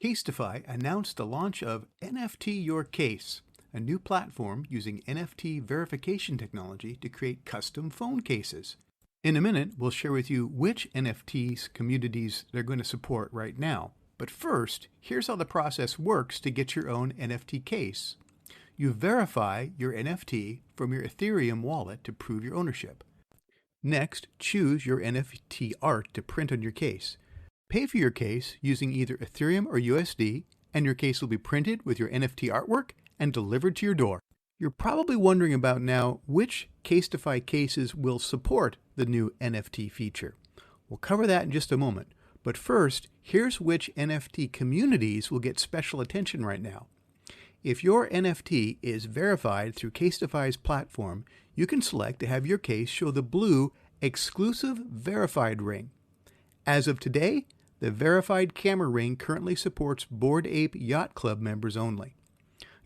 Casetify announced the launch of NFT Your Case, a new platform using NFT verification technology to create custom phone cases. In a minute, we'll share with you which NFTs communities they're going to support right now. But first, here's how the process works to get your own NFT case. You verify your NFT from your Ethereum wallet to prove your ownership. Next, choose your NFT art to print on your case. Pay for your case using either Ethereum or USD, and your case will be printed with your NFT artwork and delivered to your door. You're probably wondering about now which Casetify cases will support the new NFT feature. We'll cover that in just a moment, but first, here's which NFT communities will get special attention right now. If your NFT is verified through Casetify's platform, you can select to have your case show the blue Exclusive Verified ring. As of today, the verified camera ring currently supports Bored Ape Yacht Club members only.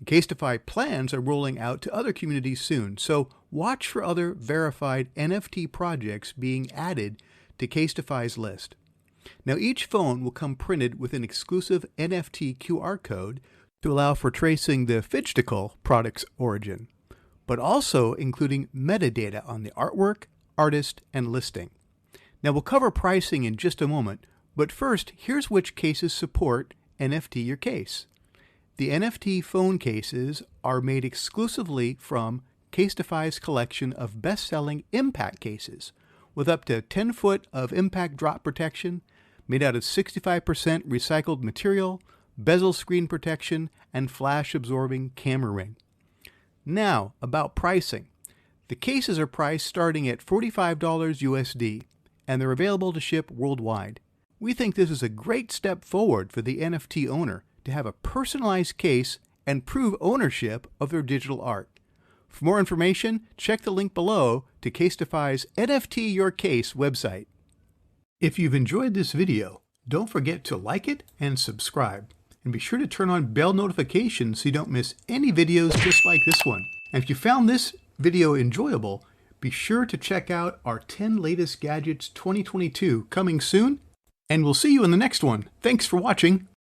Casetify plans are rolling out to other communities soon, so watch for other verified NFT projects being added to Casetify's list. Now, each phone will come printed with an exclusive NFT QR code to allow for tracing the physical product's origin, but also including metadata on the artwork, artist, and listing. Now, we'll cover pricing in just a moment, but first, here's which cases support NFT Your Case. The NFT phone cases are made exclusively from Casetify's collection of best-selling impact cases, with up to 10 foot of impact drop protection, made out of 65% recycled material, bezel screen protection, and flash-absorbing camera ring. Now, about pricing. The cases are priced starting at $45 USD, and they're available to ship worldwide. We think this is a great step forward for the NFT owner to have a personalized case and prove ownership of their digital art. For more information, check the link below to Casetify's NFT Your Case website. If you've enjoyed this video, don't forget to like it and subscribe. And be sure to turn on bell notifications so you don't miss any videos just like this one. And if you found this video enjoyable, be sure to check out our 10 latest gadgets 2022 coming soon. And we'll see you in the next one. Thanks for watching.